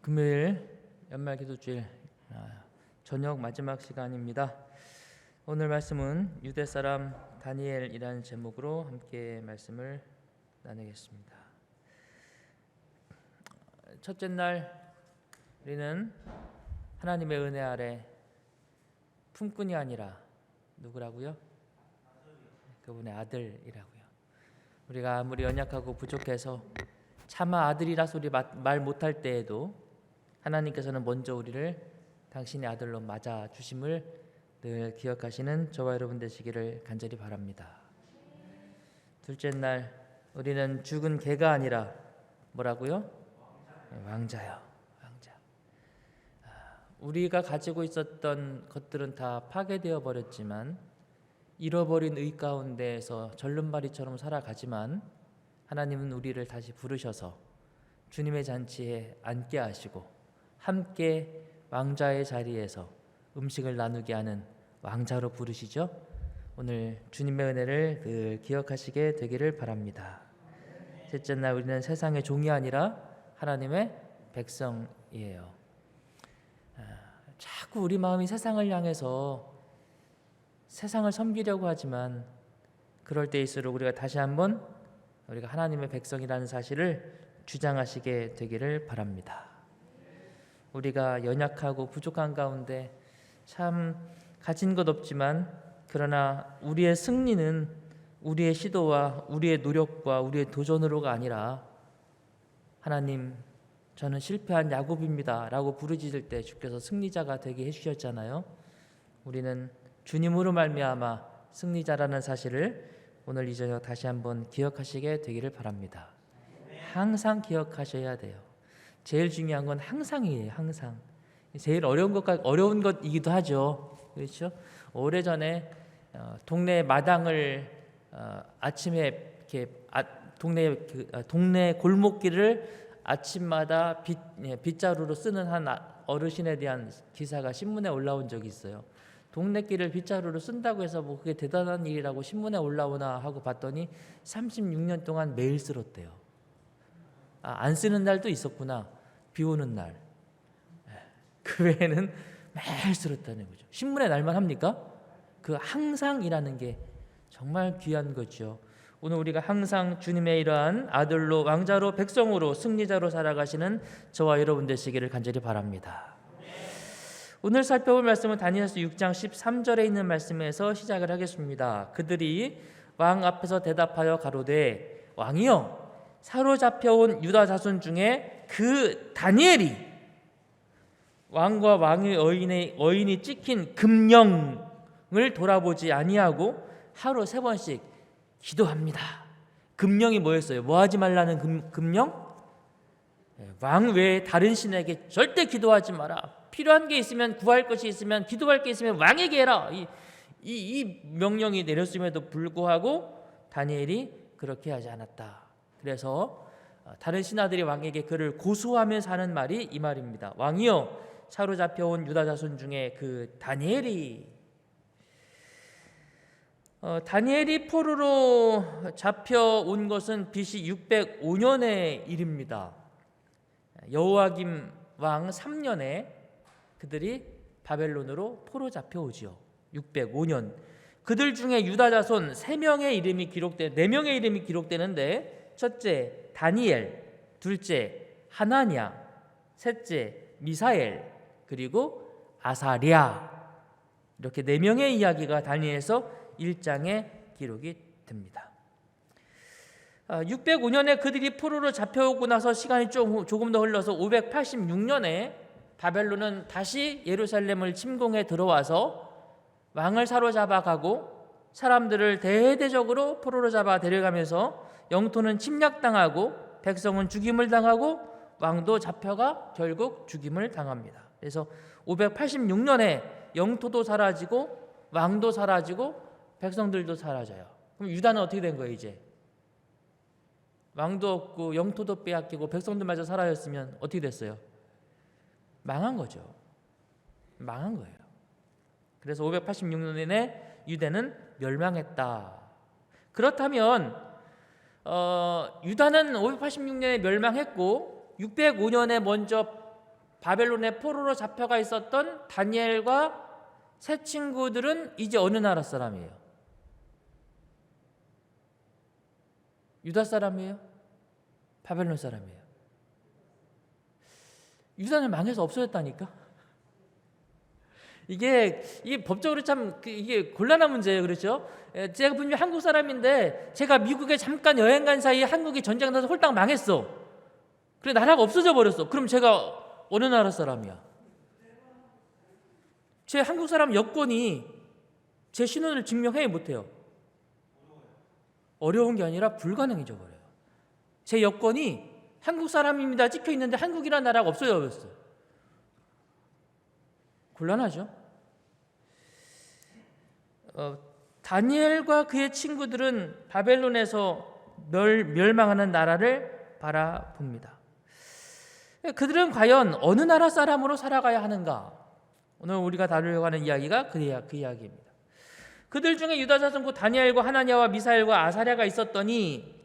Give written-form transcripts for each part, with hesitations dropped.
금요일 연말 기도주일 저녁 마지막 시간입니다. 오늘 말씀은 유대 사람 다니엘이라는 제목으로 함께 말씀을 나누겠습니다. 첫째 날 우리는 하나님의 은혜 아래 품꾼이 아니라 누구라고요? 그분의 아들이라고요. 우리가 아무리 연약하고 부족해서 차마 아들이라 소리 말 못할 때에도 하나님께서는 먼저 우리를 당신의 아들로 맞아 주심을 늘 기억하시는 저와 여러분 되시기를 간절히 바랍니다. 둘째 날 우리는 죽은 개가 아니라 뭐라고요? 왕자요. 왕자. 우리가 가지고 있었던 것들은 다 파괴되어 버렸지만 잃어버린 의 가운데에서 절름발이처럼 살아가지만 하나님은 우리를 다시 부르셔서 주님의 잔치에 앉게 하시고 함께 왕자의 자리에서 음식을 나누게 하는 왕자로 부르시죠. 오늘 주님의 은혜를 늘 기억하시게 되기를 바랍니다. 셋째 날 우리는 세상의 종이 아니라 하나님의 백성이에요. 자꾸 우리 마음이 세상을 향해서 세상을 섬기려고 하지만 그럴 때일수록 우리가 다시 한번 우리가 하나님의 백성이라는 사실을 주장하시게 되기를 바랍니다. 우리가 연약하고 부족한 가운데 참 가진 것 없지만 그러나 우리의 승리는 우리의 시도와 우리의 노력과 우리의 도전으로가 아니라 하나님 저는 실패한 야곱입니다 라고 부르짖을 때 주께서 승리자가 되게 해주셨잖아요. 우리는 주님으로 말미암아 승리자라는 사실을 오늘 이 저녁 다시 한번 기억하시게 되기를 바랍니다. 항상 기억하셔야 돼요. 제일 중요한 건 항상이에요. 항상. 제일 어려운 것이기도 하죠. 그렇죠? 오래전에 동네 마당을 아침에 이렇게 동네 골목길을 아침마다 빗자루로 쓰는 한 어르신에 대한 기사가 신문에 올라온 적이 있어요. 동네 길을 빗자루로 쓴다고 해서 뭐 그게 대단한 일이라고 신문에 올라오나 하고 봤더니 36년 동안 매일 쓸었대요. 안 쓰는 날도 있었구나. 비 오는 날. 그 외에는 매일 쓸었다는 거죠. 신문에 날만 합니까? 그 항상이라는 게 정말 귀한 거죠. 오늘 우리가 항상 주님의 이러한 아들로 왕자로 백성으로 승리자로 살아가시는 저와 여러분 되시기를 간절히 바랍니다. 오늘 살펴볼 말씀은 다니엘서 6장 13절에 있는 말씀에서 시작을 하겠습니다. 그들이 왕 앞에서 대답하여 가로되 왕이여 사로잡혀온 유다 자손 중에 그 다니엘이 왕과 왕의 어인이 찍힌 금령을 돌아보지 아니하고 하루 3번씩 기도합니다. 금령이 뭐였어요? 뭐하지 말라는 금령? 왕 외에 다른 신에게 절대 기도하지 마라. 필요한 게 있으면 구할 것이 있으면 기도할 게 있으면 왕에게 해라. 이 명령이 내렸음에도 불구하고 다니엘이 그렇게 하지 않았다. 그래서 다른 신하들이 왕에게 그를 고소하면서 하는 말이 이 말입니다. 왕이여 사로잡혀온 유다 자손 중에 그 다니엘이 다니엘이 포로로 잡혀온 것은 BC 605년의 일입니다. 여호야김 왕 3년에 그들이 바벨론으로 포로 잡혀오지요. 605년. 그들 중에 유다 자손 4명의 이름이 4명의 이름이 기록되는데 첫째 다니엘, 둘째 하나냐, 셋째 미사엘, 그리고 아사랴. 이렇게 4명의 이야기가 다니엘서 1장에 기록이 됩니다. 605년에 그들이 포로로 잡혀오고 나서 시간이 조금 더 흘러서 586년에 바벨론은 다시 예루살렘을 침공해 들어와서 왕을 사로잡아가고 사람들을 대대적으로 포로로 잡아 데려가면서 영토는 침략당하고 백성은 죽임을 당하고 왕도 잡혀가 결국 죽임을 당합니다. 그래서 586년에 영토도 사라지고 왕도 사라지고 백성들도 사라져요. 그럼 유다는 어떻게 된 거예요? 이제 왕도 없고 영토도 빼앗기고 백성들마저 사라졌으면 어떻게 됐어요? 망한 거죠. 망한 거예요. 그래서 586년에 유대는 멸망했다. 그렇다면 유다는 586년에 멸망했고 605년에 먼저 바벨론의 포로로 잡혀가 있었던 다니엘과 세 친구들은 이제 어느 나라 사람이에요? 유다 사람이에요? 바벨론 사람이에요? 유다는 망해서 없어졌다니까. 이게 법적으로 참 이게 곤란한 문제예요. 그렇죠? 제가 분명히 한국 사람인데 제가 미국에 잠깐 여행 간 사이에 한국이 전쟁 나서 홀딱 망했어. 그래 나라가 없어져 버렸어. 그럼 제가 어느 나라 사람이야? 제 한국 사람 여권이 제 신원을 증명해 못해요. 어려운 게 아니라 불가능해져 버려요. 제 여권이 한국 사람입니다 찍혀 있는데 한국이라는 나라가 없어져 버렸어요. 곤란하죠. 다니엘과 그의 친구들은 바벨론에서 멸망하는 나라를 바라봅니다. 그들은 과연 어느 나라 사람으로 살아가야 하는가? 오늘 우리가 다루려고 하는 이야기가 그 이야기입니다. 그들 중에 유다 자손 곧 다니엘과 하나냐와 미사엘과 아사랴가 있었더니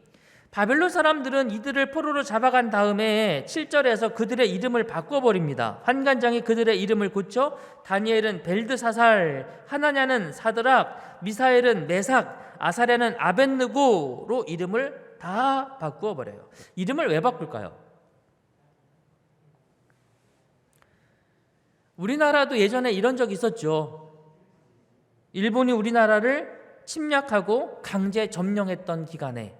바벨론 사람들은 이들을 포로로 잡아간 다음에 7절에서 그들의 이름을 바꿔버립니다. 환관장이 그들의 이름을 고쳐 다니엘은 벨드사살, 하나냐는 사드락, 미사엘은 메삭, 아사랴는 아벳느고로 이름을 다 바꾸어버려요. 이름을 왜 바꿀까요? 우리나라도 예전에 이런 적이 있었죠. 일본이 우리나라를 침략하고 강제 점령했던 기간에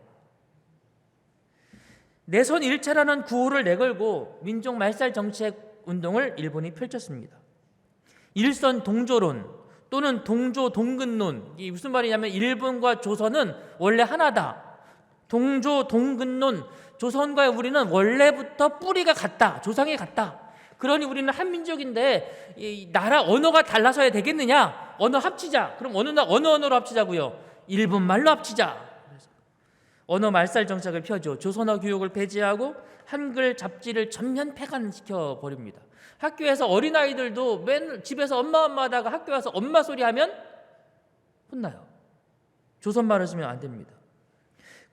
내선 일체라는 구호를 내걸고 민족 말살 정책 운동을 일본이 펼쳤습니다. 일선 동조론 또는 동조 동근론, 이게 무슨 말이냐면 일본과 조선은 원래 하나다. 동조 동근론, 조선과 우리는 원래부터 뿌리가 같다. 조상이 같다. 그러니 우리는 한민족인데 이 나라 언어가 달라서야 되겠느냐? 언어 합치자. 그럼 어느 언어로 합치자고요? 일본말로 합치자. 언어 말살 정책을 펴죠. 조선어 교육을 폐지하고 한글 잡지를 전면 폐간시켜 버립니다. 학교에서 어린아이들도 맨날 집에서 엄마 하다가 학교 와서 엄마 소리 하면 혼나요. 조선말을 쓰면 안 됩니다.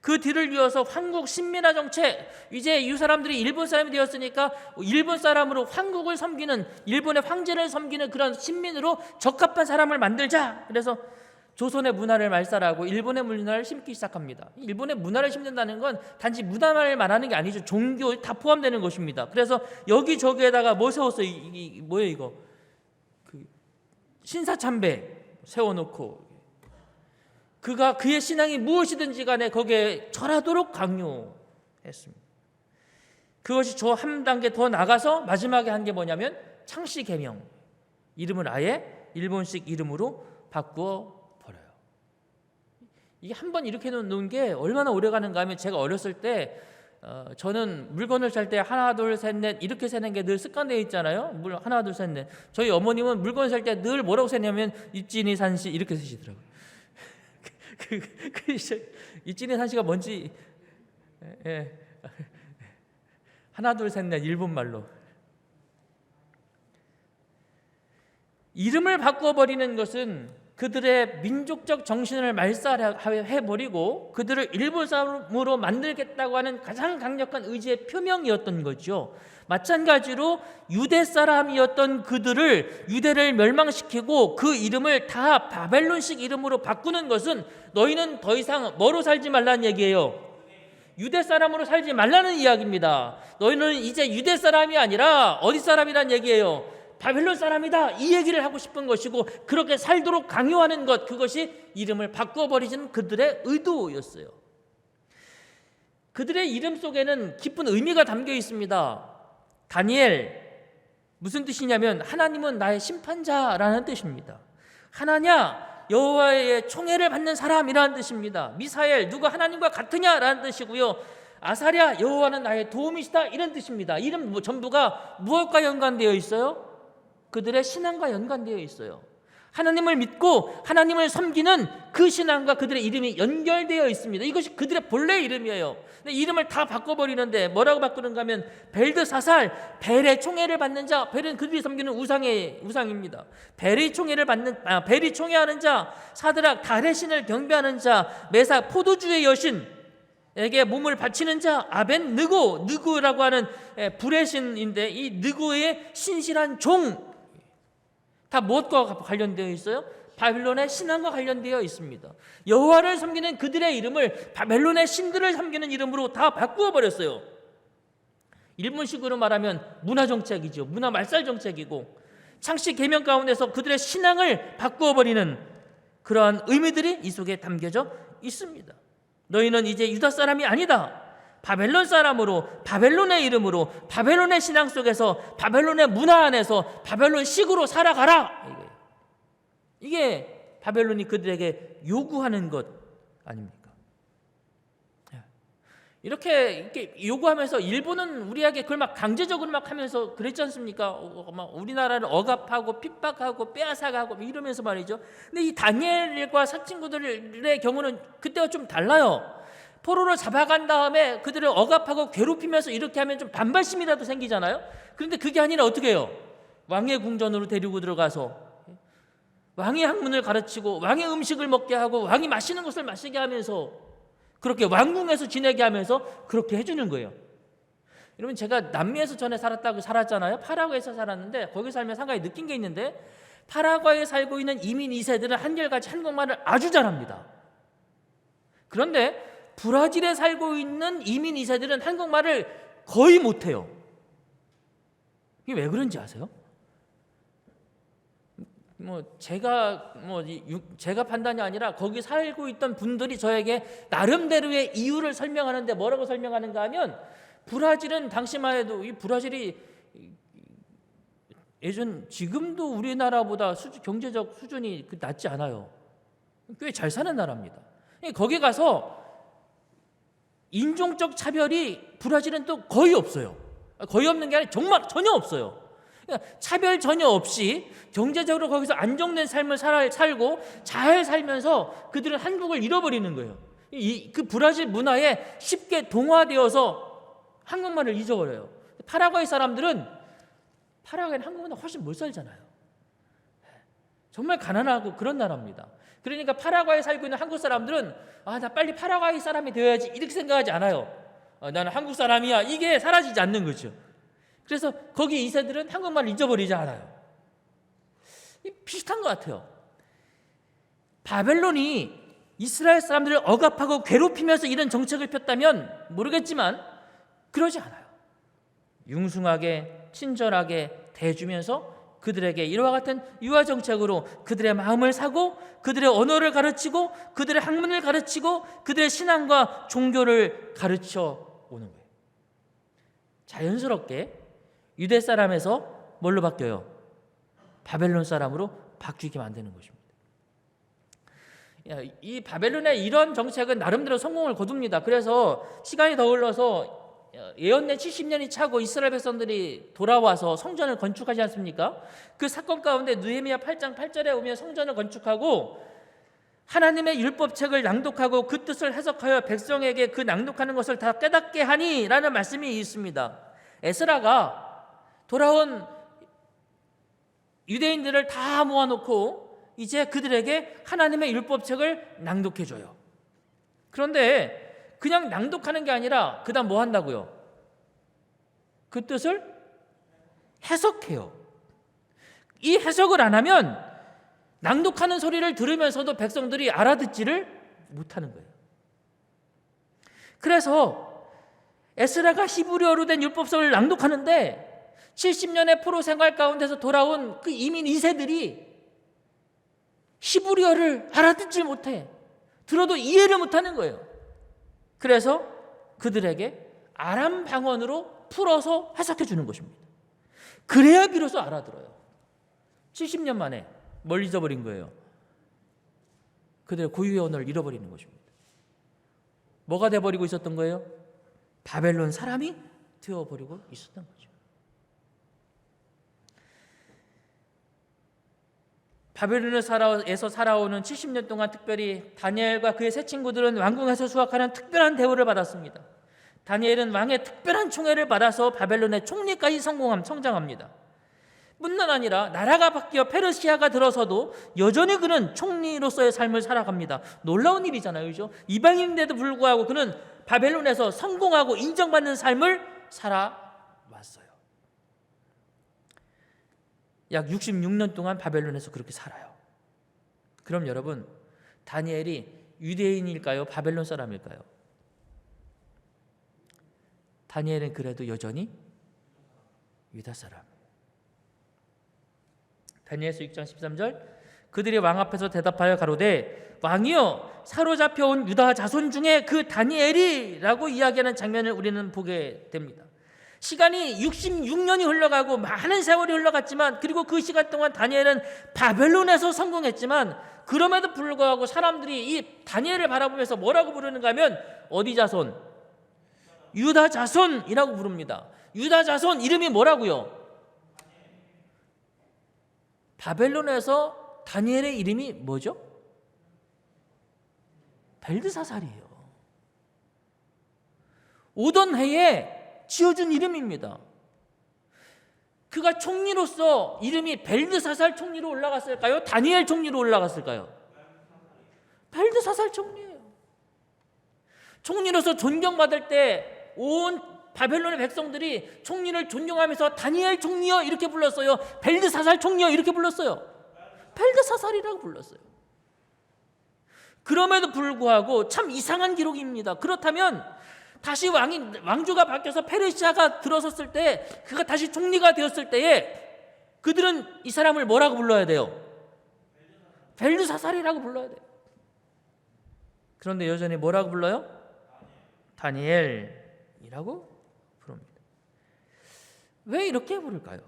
그 뒤를 이어서 황국 신민화 정책, 이제 이 사람들이 일본 사람이 되었으니까 일본 사람으로 황국을 섬기는, 일본의 황제를 섬기는 그런 신민으로 적합한 사람을 만들자. 그래서 조선의 문화를 말살하고 일본의 문화를 심기 시작합니다. 일본의 문화를 심는다는 건 단지 문화를 말하는 게 아니죠. 종교 다 포함되는 것입니다. 그래서 여기저기에다가 뭐 세웠어요? 뭐예요 이거? 신사참배 세워놓고 그의 신앙이 무엇이든지 간에 거기에 절하도록 강요했습니다. 그것이 저 한 단계 더 나가서 마지막에 한 게 뭐냐면 창씨개명, 이름을 아예 일본식 이름으로 바꾸어 버려요. 이게 한 번 이렇게 놓은 게 얼마나 오래 가는가 하면 제가 어렸을 때 저는 물건을 살 때 하나 둘 셋 넷 이렇게 세는 게 늘 습관되어 있잖아요. 하나 둘 셋 넷. 저희 어머님은 물건 살 때 늘 뭐라고 세냐면 입진이 산시 이렇게 세시더라고요. 입진이 산시가 뭔지 하나 둘 셋 넷 일본말로 이름을 바꿔버리는 것은 그들의 민족적 정신을 말살해버리고 그들을 일본 사람으로 만들겠다고 하는 가장 강력한 의지의 표명이었던 거죠. 마찬가지로 유대 사람이었던 그들을 유대를 멸망시키고 그 이름을 다 바벨론식 이름으로 바꾸는 것은 너희는 더 이상 뭐로 살지 말라는 얘기예요. 유대 사람으로 살지 말라는 이야기입니다. 너희는 이제 유대 사람이 아니라 어디 사람이란 얘기예요? 바벨론 사람이다. 이 얘기를 하고 싶은 것이고 그렇게 살도록 강요하는 것, 그것이 이름을 바꿔버리는 그들의 의도였어요. 그들의 이름 속에는 깊은 의미가 담겨 있습니다. 다니엘, 무슨 뜻이냐면 하나님은 나의 심판자라는 뜻입니다. 하나냐, 여호와의 총애를 받는 사람이라는 뜻입니다. 미사엘, 누가 하나님과 같으냐라는 뜻이고요. 아사랴, 여호와는 나의 도움이시다, 이런 뜻입니다. 이름 전부가 무엇과 연관되어 있어요? 그들의 신앙과 연관되어 있어요. 하나님을 믿고 하나님을 섬기는 그 신앙과 그들의 이름이 연결되어 있습니다. 이것이 그들의 본래 이름이에요. 근데 이름을 다 바꿔버리는데 뭐라고 바꾸는가 하면 벨드사살, 벨의 총애를 받는 자. 벨은 그들이 섬기는 우상입니다. 벨이 총애하는 자, 사드락, 달의 신을 경배하는 자, 메삭, 포도주의 여신, 에게 몸을 바치는 자 아벤 느고라고 하는 불의 신인데, 이 느고의 신실한 종, 다 무엇과 관련되어 있어요? 바벨론의 신앙과 관련되어 있습니다. 여호와를 섬기는 그들의 이름을 바벨론의 신들을 섬기는 이름으로 다 바꾸어 버렸어요. 일본식으로 말하면 문화 정책이죠. 문화 말살 정책이고, 창씨 계명 가운데서 그들의 신앙을 바꾸어 버리는 그러한 의미들이 이 속에 담겨져 있습니다. 너희는 이제 유다 사람이 아니다. 바벨론 사람으로, 바벨론의 이름으로, 바벨론의 신앙 속에서, 바벨론의 문화 안에서 바벨론식으로 살아가라. 이게 바벨론이 그들에게 요구하는 것 아닙니까? 이렇게 요구하면서 일본은 우리에게 그걸 막 강제적으로 막 하면서 그랬지 않습니까? 막 우리나라를 억압하고 핍박하고 빼앗아가고 이러면서 말이죠. 근데 이 다니엘과 사친구들의 경우는 그때와 좀 달라요. 포로로 잡아간 다음에 그들을 억압하고 괴롭히면서 이렇게 하면 좀 반발심이라도 생기잖아요. 그런데 그게 아니라 어떻게 해요? 왕의 궁전으로 데리고 들어가서 왕의 학문을 가르치고 왕의 음식을 먹게 하고 왕이 마시는 것을 마시게 하면서 그렇게 왕궁에서 지내게 하면서 그렇게 해주는 거예요. 여러분, 제가 남미에서 전에 살았잖아요. 파라과이에서 살았는데, 거기 살면 상당히 느낀 게 있는데, 파라과이에 살고 있는 이민 2세들은 한결같이 한국말을 아주 잘합니다. 그런데 브라질에 살고 있는 이민 2세들은 한국말을 거의 못해요. 이게 왜 그런지 아세요? 제가 판단이 아니라 거기 살고 있던 분들이 저에게 나름대로의 이유를 설명하는데, 뭐라고 설명하는가 하면, 브라질은 당시만 해도 이 브라질이 지금도 우리나라보다 경제적 수준이 낮지 않아요. 꽤 잘 사는 나라입니다. 거기 가서 인종적 차별이 브라질은 또 거의 없어요. 거의 없는 게 아니라 정말 전혀 없어요. 차별 전혀 없이 경제적으로 거기서 안정된 삶을 살고 잘 살면서 그들은 한국을 잃어버리는 거예요. 그 브라질 문화에 쉽게 동화되어서 한국말을 잊어버려요. 파라과이 사람들은, 파라과이는 한국보다 훨씬 못 살잖아요. 정말 가난하고 그런 나라입니다. 그러니까 파라과이에 살고 있는 한국 사람들은 나 빨리 파라과이 사람이 되어야지 이렇게 생각하지 않아요. 나는 한국 사람이야, 이게 사라지지 않는 거죠. 그래서 거기 2세들은 한국말을 잊어버리지 않아요. 비슷한 것 같아요. 바벨론이 이스라엘 사람들을 억압하고 괴롭히면서 이런 정책을 폈다면 모르겠지만 그러지 않아요. 융숭하게 친절하게 대해주면서 그들에게 이와 같은 유아 정책으로 그들의 마음을 사고 그들의 언어를 가르치고 그들의 학문을 가르치고 그들의 신앙과 종교를 가르쳐 오는 거예요. 자연스럽게 유대 사람에서 뭘로 바뀌어요? 바벨론 사람으로 바뀌게 만드는 것입니다. 이 바벨론의 이런 정책은 나름대로 성공을 거둡니다. 그래서 시간이 더 흘러서 예언내 70년이 차고 이스라엘 백성들이 돌아와서 성전을 건축하지 않습니까? 그 사건 가운데 느헤미야 8장 8절에 오면 성전을 건축하고 하나님의 율법책을 낭독하고 그 뜻을 해석하여 백성에게 그 낭독하는 것을 다 깨닫게 하니 라는 말씀이 있습니다. 에스라가 돌아온 유대인들을 다 모아놓고 이제 그들에게 하나님의 율법책을 낭독해줘요. 그런데 그냥 낭독하는 게 아니라 그 다음 뭐 한다고요? 그 뜻을 해석해요. 이 해석을 안 하면 낭독하는 소리를 들으면서도 백성들이 알아듣지를 못하는 거예요. 그래서 에스라가 히브리어로 된 율법서를 낭독하는데 70년의 포로 생활 가운데서 돌아온 그 이민 2세들이 히브리어를 알아듣지 못해. 들어도 이해를 못하는 거예요. 그래서 그들에게 아람 방언으로 풀어서 해석해 주는 것입니다. 그래야 비로소 알아들어요. 70년 만에 뭘 잊어버린 거예요? 그들의 고유의 언어를 잃어버리는 것입니다. 뭐가 돼버리고 있었던 거예요? 바벨론 사람이 되어버리고 있었던 거죠. 바벨론에서 살아오는 70년 동안 특별히 다니엘과 그의 세 친구들은 왕궁에서 수확하는 특별한 대우를 받았습니다. 다니엘은 왕의 특별한 총애를 받아서 바벨론의 총리까지 성장합니다. 뿐만 아니라 나라가 바뀌어 페르시아가 들어서도 여전히 그는 총리로서의 삶을 살아갑니다. 놀라운 일이잖아요, 그죠? 이방인인데도 불구하고 그는 바벨론에서 성공하고 인정받는 삶을 살아왔어요. 약 66년 동안 바벨론에서 그렇게 살아요. 그럼 여러분, 다니엘이 유대인일까요? 바벨론 사람일까요? 다니엘은 그래도 여전히 유다 사람. 다니엘서 6장 13절, 그들이 왕 앞에서 대답하여 가로되 왕이여 사로잡혀온 유다 자손 중에 그 다니엘이라고 이야기하는 장면을 우리는 보게 됩니다. 시간이 66년이 흘러가고 많은 세월이 흘러갔지만, 그리고 그 시간 동안 다니엘은 바벨론에서 성공했지만, 그럼에도 불구하고 사람들이 이 다니엘을 바라보면서 뭐라고 부르는가 하면 어디 자손? 유다 자손이라고 부릅니다. 유다 자손 이름이 뭐라고요? 바벨론에서 다니엘의 이름이 뭐죠? 벨드사살이에요. 오던 해에 지어준 이름입니다. 그가 총리로서 이름이 벨드사살 총리로 올라갔을까요? 다니엘 총리로 올라갔을까요? 벨드사살 총리예요. 총리로서 존경받을 때 온 바벨론의 백성들이 총리를 존경하면서 다니엘 총리여 이렇게 불렀어요? 벨드사살 총리여 이렇게 불렀어요? 벨드사살이라고 불렀어요. 그럼에도 불구하고 참 이상한 기록입니다. 그렇다면 다시 왕조가 바뀌어서 페르시아가 들어섰을 때, 그가 다시 총리가 되었을 때에 그들은 이 사람을 뭐라고 불러야 돼요? 벨드사살이라고 불러야 돼요. 그런데 여전히 뭐라고 불러요? 다니엘이라고 부릅니다. 왜 이렇게 부를까요?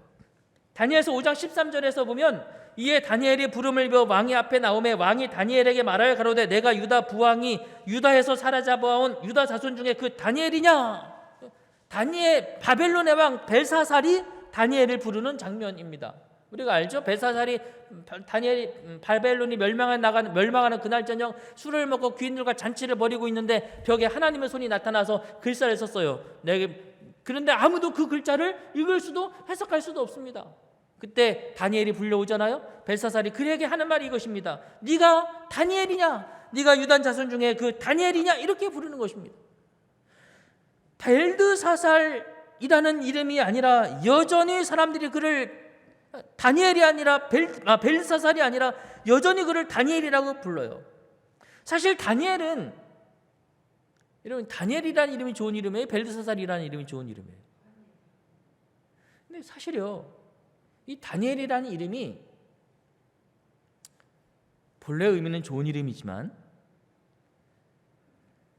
다니엘서 5장 13절에서 보면, 이에 다니엘이 부름을 배워 왕의 앞에 나오매 왕이 다니엘에게 말하여 가로되 내가 유다 부왕이 유다에서 사로잡아온 유다 자손 중에 그 다니엘이냐? 다니엘, 바벨론의 왕 벨사살이 다니엘을 부르는 장면입니다. 우리가 알죠? 벨사살이 다니엘이 바벨론이 멸망하는 그날 저녁 술을 먹고 귀인들과 잔치를 벌이고 있는데 벽에 하나님의 손이 나타나서 글자를 썼어요. 그런데 아무도 그 글자를 읽을 수도 해석할 수도 없습니다. 그때 다니엘이 불려오잖아요. 벨사살이 그에게 하는 말이 이것입니다. 네가 다니엘이냐? 네가 유다 자손 중에 그 다니엘이냐? 이렇게 부르는 것입니다. 벨드사살이라는 이름이 아니라 여전히 사람들이 그를 다니엘이 아니라 벨사살이 아니라 여전히 그를 다니엘이라고 불러요. 사실 다니엘은, 여러분, 다니엘이라는 이름이 좋은 이름이에요? 벨드사살이라는 이름이 좋은 이름이에요? 근데 사실요, 이 다니엘이라는 이름이 본래 의미는 좋은 이름이지만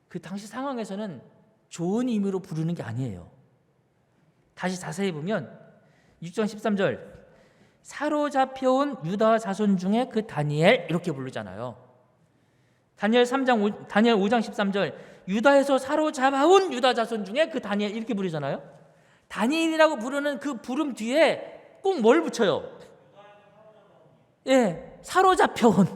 그 당시 상황에서는 좋은 의미로 부르는 게 아니에요. 다시 자세히 보면 6장 13절, 사로잡혀온 유다 자손 중에 그 다니엘 이렇게 부르잖아요. 다니엘 5장 13절, 유다에서 사로잡아온 유다 자손 중에 그 다니엘 이렇게 부르잖아요. 다니엘이라고 부르는 그 부름 뒤에 꼭 뭘 붙여요? 사로잡혀온,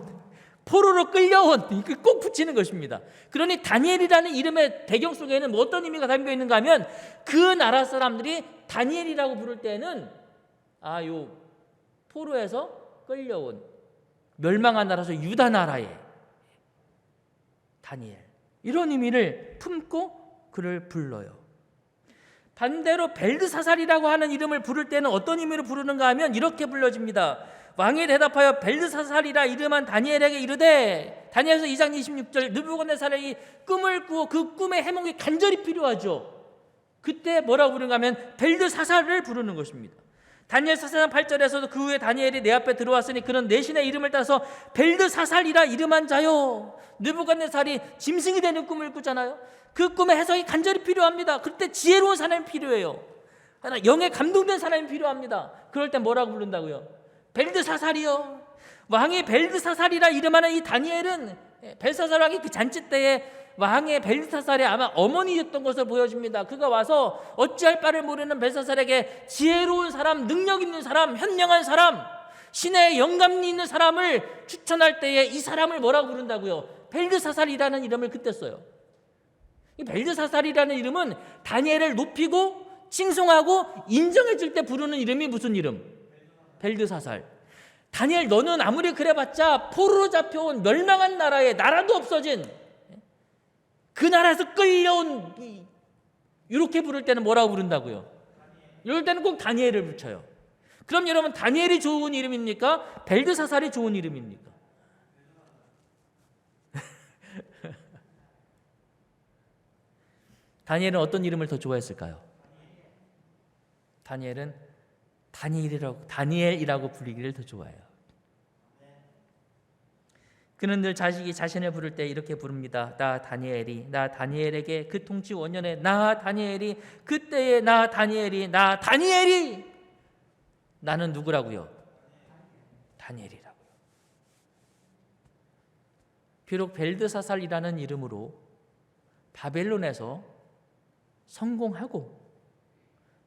포로로 끌려온, 이렇게 꼭 붙이는 것입니다. 그러니 다니엘이라는 이름의 배경 속에는 뭐 어떤 의미가 담겨 있는가 하면, 그 나라 사람들이 다니엘이라고 부를 때는 요 포로에서 끌려온 멸망한 나라에서 유다 나라의 다니엘, 이런 의미를 품고 그를 불러요. 반대로 벨드사살이라고 하는 이름을 부를 때는 어떤 의미로 부르는가 하면 이렇게 불러집니다. 왕이 대답하여 벨드사살이라 이름한 다니엘에게 이르되, 다니엘서 2장 26절, 느부갓네살이 꿈을 꾸어 그 꿈의 해몽이 간절히 필요하죠. 그때 뭐라고 부르는가 하면 벨드사살을 부르는 것입니다. 다니엘서 4장 8절에서도 그 후에 다니엘이 내 앞에 들어왔으니 그는 내 신의 이름을 따서 벨드사살이라 이름한 자요. 느부갓네살이 짐승이 되는 꿈을 꾸잖아요. 그 꿈의 해석이 간절히 필요합니다. 그때 지혜로운 사람이 필요해요. 영에 감동된 사람이 필요합니다. 그럴 때 뭐라고 부른다고요? 벨드사살이요. 왕이 벨드사살이라 이름하는 이 다니엘은 벨사살 왕이 그 잔치 때에 왕의 벨사살이 아마 어머니였던 것을 보여줍니다. 그가 와서 어찌할 바를 모르는 벨사살에게 지혜로운 사람, 능력 있는 사람, 현명한 사람, 신의 영감이 있는 사람을 추천할 때에 이 사람을 뭐라고 부른다고요? 벨드사살이라는 이름을 그때 써요. 이 벨드사살이라는 이름은 다니엘을 높이고 칭송하고 인정해 줄 때 부르는 이름이 무슨 이름? 벨드사살. 다니엘, 너는 아무리 그래봤자 포로로 잡혀온 멸망한 나라에 나라도 없어진 그 나라에서 끌려온, 이렇게 부를 때는 뭐라고 부른다고요? 이럴 때는 꼭 다니엘을 붙여요. 그럼 여러분, 다니엘이 좋은 이름입니까? 벨드사살이 좋은 이름입니까? 다니엘은 어떤 이름을 더 좋아했을까요? 다니엘은 다니엘이라고 불리기를 더 좋아해요. 그는 늘 자신을 부를 때 이렇게 부릅니다. 나 다니엘이, 나 다니엘에게 그 통치 원년에 나 다니엘이, 그때의 나 다니엘이, 나 다니엘이. 나는 누구라고요? 다니엘이라고요. 비록 벨드사살이라는 이름으로 바벨론에서 성공하고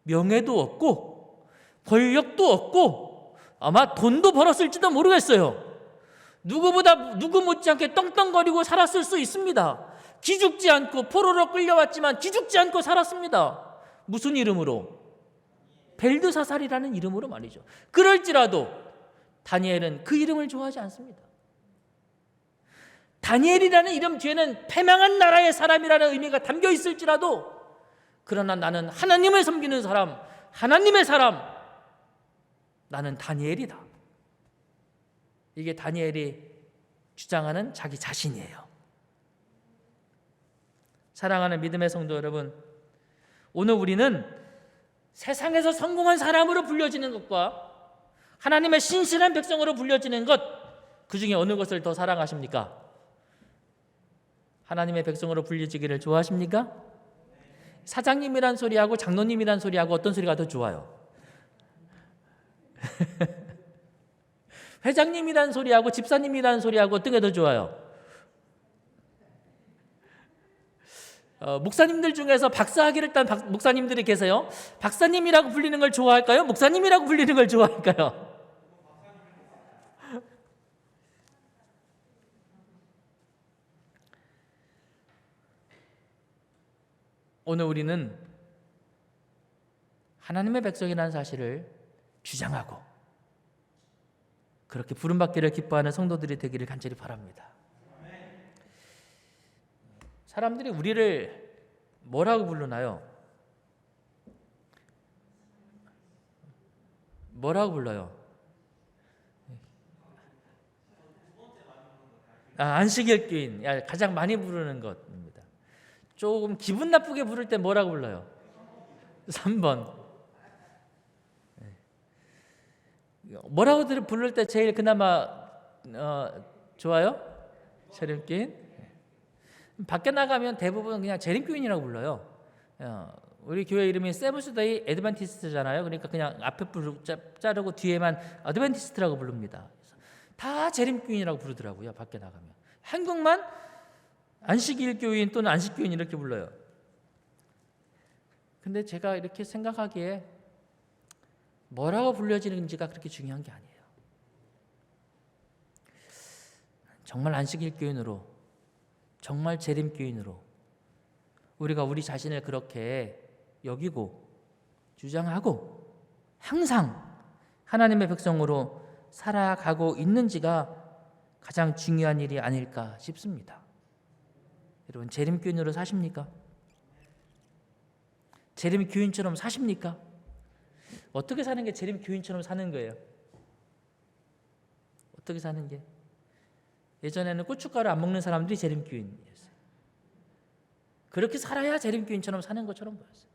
명예도 얻고 권력도 얻고 아마 돈도 벌었을지도 모르겠어요. 누구 못지않게 떵떵거리고 살았을 수 있습니다. 기죽지 않고, 포로로 끌려왔지만 기죽지 않고 살았습니다. 무슨 이름으로? 벨드사살이라는 이름으로 말이죠. 그럴지라도 다니엘은 그 이름을 좋아하지 않습니다. 다니엘이라는 이름 뒤에는 패망한 나라의 사람이라는 의미가 담겨 있을지라도, 그러나 나는 하나님을 섬기는 사람, 하나님의 사람, 나는 다니엘이다. 이게 다니엘이 주장하는 자기 자신이에요. 사랑하는 믿음의 성도 여러분, 오늘 우리는 세상에서 성공한 사람으로 불려지는 것과 하나님의 신실한 백성으로 불려지는 것, 그 중에 어느 것을 더 사랑하십니까? 하나님의 백성으로 불려지기를 좋아하십니까? 사장님이란 소리하고 장로님이란 소리하고 어떤 소리가 더 좋아요? 회장님이란 소리하고 집사님이란 소리하고 어떤 게 더 좋아요? 목사님들 중에서 박사학위를 딴 목사님들이 계세요. 박사님이라고 불리는 걸 좋아할까요? 목사님이라고 불리는 걸 좋아할까요? 오늘 우리는 하나님의 백성이라는 사실을 주장하고 그렇게 부름받기를 기뻐하는 성도들이 되기를 간절히 바랍니다. 사람들이 우리를 뭐라고 부르나요? 뭐라고 불러요? 안식일 교인, 가장 많이 부르는 것입니다. 조금 기분 나쁘게 부를 때 뭐라고 불러요? 3번. 뭐라고 부를 때 제일 그나마 좋아요? 재림교인? 밖에 나가면 대부분 그냥 재림교인이라고 불러요. 우리 교회 이름이 세븐스데이 애드벤티스트잖아요. 그러니까 그냥 앞에 자르고 뒤에만 어드벤티스트라고 부릅니다. 다 재림교인이라고 부르더라고요. 밖에 나가면. 한국만 안식일 교인 또는 안식교인 이렇게 불러요. 근데 제가 이렇게 생각하기에 뭐라고 불려지는지가 그렇게 중요한 게 아니에요. 정말 안식일 교인으로, 정말 재림 교인으로 우리가 우리 자신을 그렇게 여기고 주장하고 항상 하나님의 백성으로 살아가고 있는지가 가장 중요한 일이 아닐까 싶습니다. 여러분, 재림 교인으로 사십니까? 재림 교인처럼 사십니까? 어떻게 사는 게 재림 교인처럼 사는 거예요? 어떻게 사는 게? 예전에는 고춧가루 안 먹는 사람들이 재림 교인이었어요. 그렇게 살아야 재림 교인처럼 사는 것처럼 보였어요.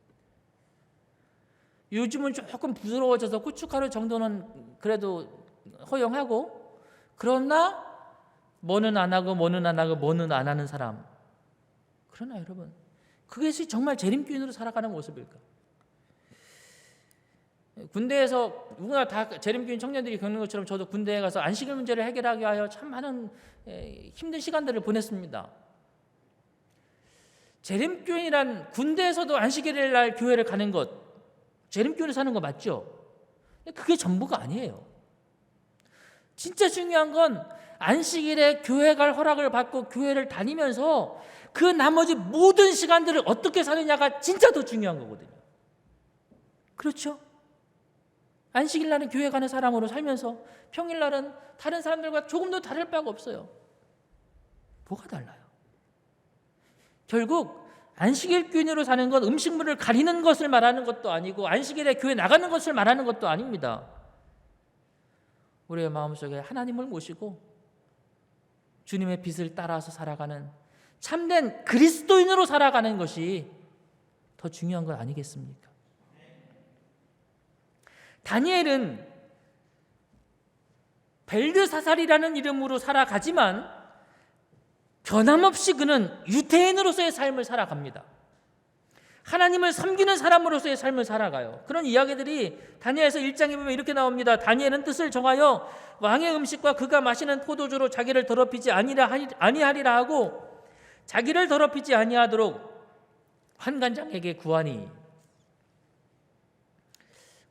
요즘은 조금 부드러워져서 고춧가루 정도는 그래도 허용하고, 그러나 뭐는 안 하고 뭐는 안 하고 뭐는 안 하는 사람. 그러나 여러분, 그것이 정말 재림 교인으로 살아가는 모습일까? 군대에서 누구나 다 재림교인 청년들이 겪는 것처럼 저도 군대에 가서 안식일 문제를 해결하기 위하여 참 많은 힘든 시간들을 보냈습니다. 재림교인이란 군대에서도 안식일일 날 교회를 가는 것, 재림교인을 사는 거 맞죠? 그게 전부가 아니에요. 진짜 중요한 건 안식일에 교회 갈 허락을 받고 교회를 다니면서 그 나머지 모든 시간들을 어떻게 사느냐가 진짜 더 중요한 거거든요. 그렇죠? 안식일날은 교회 가는 사람으로 살면서 평일날은 다른 사람들과 조금도 다를 바가 없어요. 뭐가 달라요? 결국 안식일 교인으로 사는 건 음식물을 가리는 것을 말하는 것도 아니고 안식일에 교회 나가는 것을 말하는 것도 아닙니다. 우리의 마음속에 하나님을 모시고 주님의 빛을 따라서 살아가는 참된 그리스도인으로 살아가는 것이 더 중요한 건 아니겠습니까? 다니엘은 벨드사살이라는 이름으로 살아가지만 변함없이 그는 유대인으로서의 삶을 살아갑니다. 하나님을 섬기는 사람으로서의 삶을 살아가요. 그런 이야기들이 다니엘서 1장에 보면 이렇게 나옵니다. 다니엘은 뜻을 정하여 왕의 음식과 그가 마시는 포도주로 자기를 더럽히지 아니하리라 하고 자기를 더럽히지 아니하도록 환관장에게 구하니.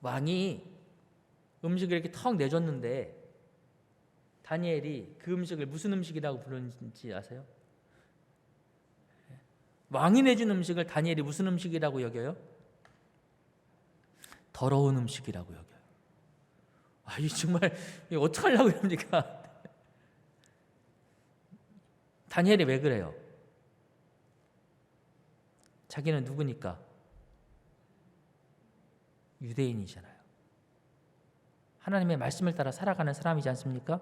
왕이 음식을 이렇게 턱 내줬는데 다니엘이 그 음식을 무슨 음식이라고 부르는지 아세요? 왕이 내준 음식을 다니엘이 무슨 음식이라고 여겨요? 더러운 음식이라고 여겨요. 이 정말 어떻게 하려고 합니까? 다니엘이 왜 그래요? 자기는 누구니까? 유대인이잖아요. 하나님의 말씀을 따라 살아가는 사람이지 않습니까?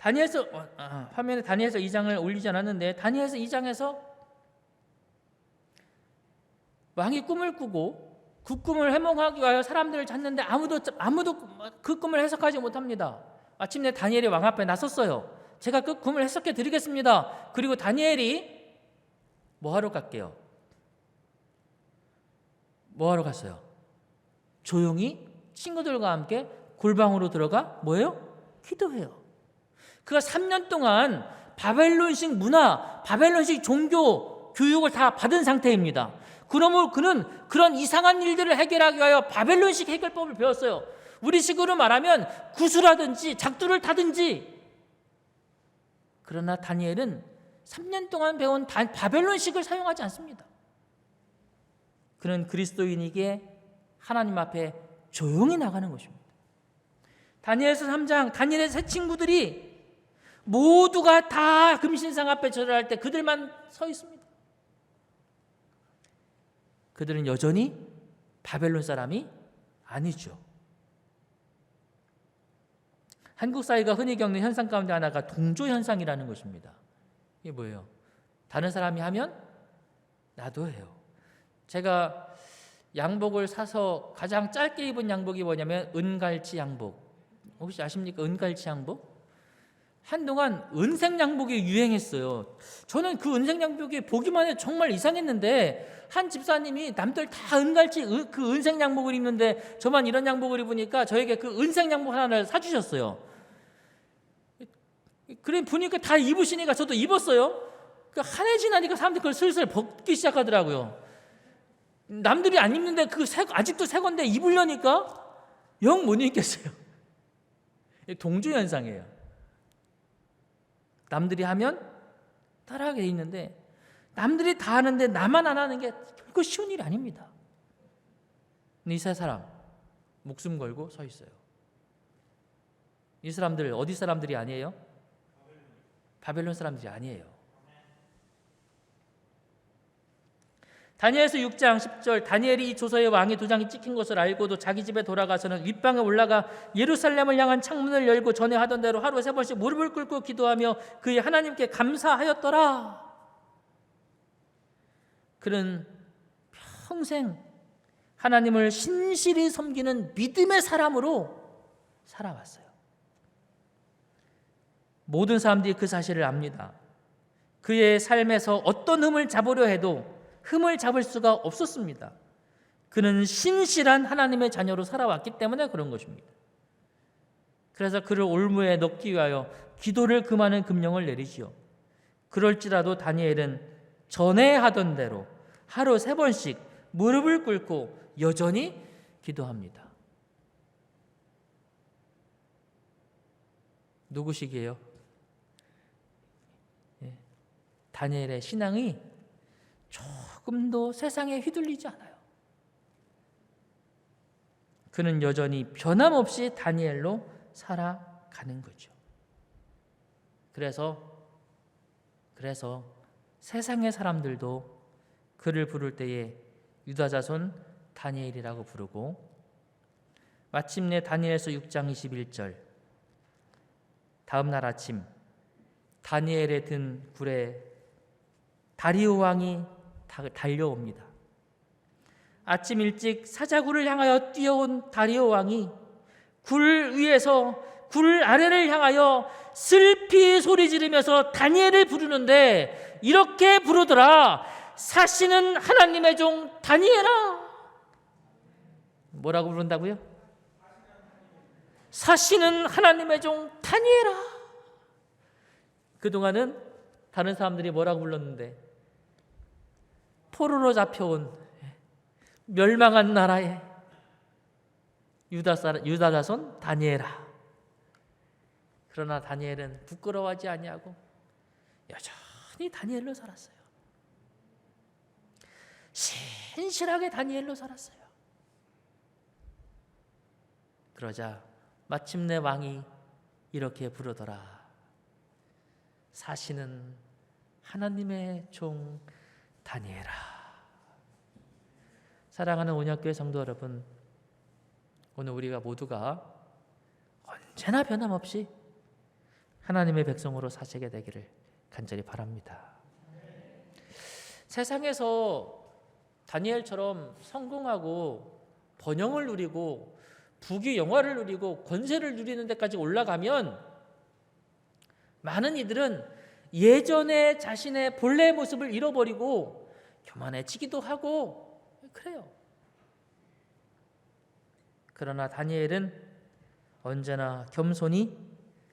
화면에 다니엘서 2장을 올리지 않았는데 다니엘서 2장에서 왕이 꿈을 꾸고 그 꿈을 해몽하기 위하여 사람들을 찾는데 아무도 그 꿈을 해석하지 못합니다. 마침내 다니엘이 왕 앞에 나섰어요. 제가 그 꿈을 해석해 드리겠습니다. 그리고 다니엘이 뭐 하러 갈게요? 뭐 하러 갔어요? 조용히 친구들과 함께 골방으로 들어가 뭐예요? 기도해요. 그가 3년 동안 바벨론식 문화, 바벨론식 종교 교육을 다 받은 상태입니다. 그러므로 그는 그런 이상한 일들을 해결하기 위하여 바벨론식 해결법을 배웠어요. 우리식으로 말하면 구슬하든지 작두를 타든지. 그러나 다니엘은 3년 동안 배운 바벨론식을 사용하지 않습니다. 그는 그리스도인에게 하나님 앞에 조용히 나가는 것입니다. 다니엘서 3장, 다니엘의 세 친구들이 모두가 다 금신상 앞에 절할 때 그들만 서 있습니다. 그들은 여전히 바벨론 사람이 아니죠. 한국 사회가 흔히 겪는 현상 가운데 하나가 동조 현상이라는 것입니다. 이게 뭐예요? 다른 사람이 하면 나도 해요. 제가 양복을 사서 가장 짧게 입은 양복이 뭐냐면 은갈치 양복. 혹시 아십니까? 은갈치 양복? 한동안 은색 양복이 유행했어요. 저는 그 은색 양복이 보기만 해도 정말 이상했는데 한 집사님이 남들 다 은갈치 그 은색 양복을 입는데 저만 이런 양복을 입으니까 저에게 그 은색 양복 하나를 사주셨어요. 그래 보니까 다 입으시니까 저도 입었어요. 한 해 지나니까 사람들이 그걸 슬슬 벗기 시작하더라고요. 남들이 안 입는데 아직도 새 건데 입으려니까 영 못 입겠어요. 동조 현상이에요. 남들이 하면 따라하게 돼 있는데 남들이 다 하는데 나만 안 하는 게 결코 쉬운 일이 아닙니다. 근데 이 세 사람 목숨 걸고 서 있어요. 이 사람들 어디 사람들이 아니에요? 바벨론 사람들이 아니에요. 다니엘서 6장 10절 다니엘이 이 조서에 왕의 도장이 찍힌 것을 알고도 자기 집에 돌아가서는 윗방에 올라가 예루살렘을 향한 창문을 열고 전에 하던 대로 하루에 3번씩 무릎을 꿇고 기도하며 그의 하나님께 감사하였더라. 그는 평생 하나님을 신실히 섬기는 믿음의 사람으로 살아왔어요. 모든 사람들이 그 사실을 압니다. 그의 삶에서 어떤 흠을 잡으려 해도 흠을 잡을 수가 없었습니다. 그는 신실한 하나님의 자녀로 살아왔기 때문에 그런 것입니다. 그래서 그를 올무에 넣기 위하여 기도를 금하는 금령을 내리지요. 그럴지라도 다니엘은 전에 하던 대로 하루 3번씩 무릎을 꿇고 여전히 기도합니다. 누구시기에요? 다니엘의 신앙이 조금도 세상에 휘둘리지 않아요. 그는 여전히 변함없이 다니엘로 살아가는 거죠. 그래서 세상의 사람들도 그를 부를 때에 유다 자손 다니엘이라고 부르고, 마침내 다니엘서 6장 21절, 다음 날 아침 다니엘에 든 굴에 다리오 왕이 달려옵니다. 아침 일찍 사자굴을 향하여 뛰어온 다리오 왕이 굴 위에서 굴 아래를 향하여 슬피 소리 지르면서 다니엘을 부르는데 이렇게 부르더라. 사시는 하나님의 종 다니엘아. 뭐라고 부른다고요? 사시는 하나님의 종 다니엘아. 그동안은 다른 사람들이 뭐라고 불렀는데, 포로로 잡혀온 멸망한 나라의 유다 자손 다니엘아. 그러나 다니엘은 부끄러워하지 아니하고 여전히 다니엘로 살았어요. 신실하게 다니엘로 살았어요. 그러자 마침내 왕이 이렇게 부르더라. 사시는 하나님의 종 다니엘아. 사랑하는 온약교회 성도 여러분, 오늘 우리가 모두가 언제나 변함없이 하나님의 백성으로 사시게 되기를 간절히 바랍니다. 세상에서 다니엘처럼 성공하고 번영을 누리고 부귀 영화를 누리고 권세를 누리는 데까지 올라가면 많은 이들은 예전에 자신의 본래의 모습을 잃어버리고 교만해지기도 하고 그래요. 그러나 다니엘은 언제나 겸손히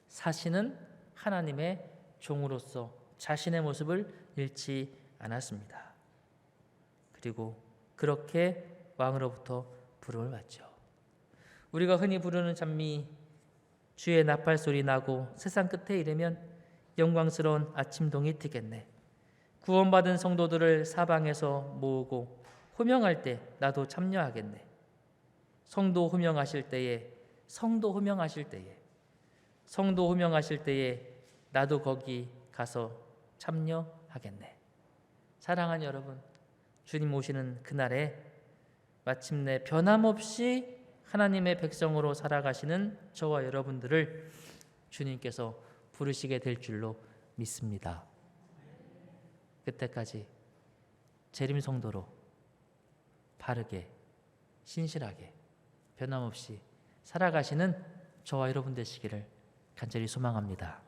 사시는 하나님의 종으로서 자신의 모습을 잃지 않았습니다. 그리고 그렇게 왕으로부터 부름을 받죠. 우리가 흔히 부르는 찬미, 주의 나팔 소리 나고 세상 끝에 이르면 영광스러운 아침동이 트겠네. 구원받은 성도들을 사방에서 모으고 호명할 때 나도 참여하겠네. 성도 호명하실 때에 나도 거기 가서 참여하겠네. 사랑하는 여러분, 주님 오시는 그날에 마침내 변함없이 하나님의 백성으로 살아가시는 저와 여러분들을 주님께서 부르시게 될 줄로 믿습니다. 그때까지 재림 성도로 바르게 신실하게 변함없이 살아가시는 저와 여러분 되시기를 간절히 소망합니다.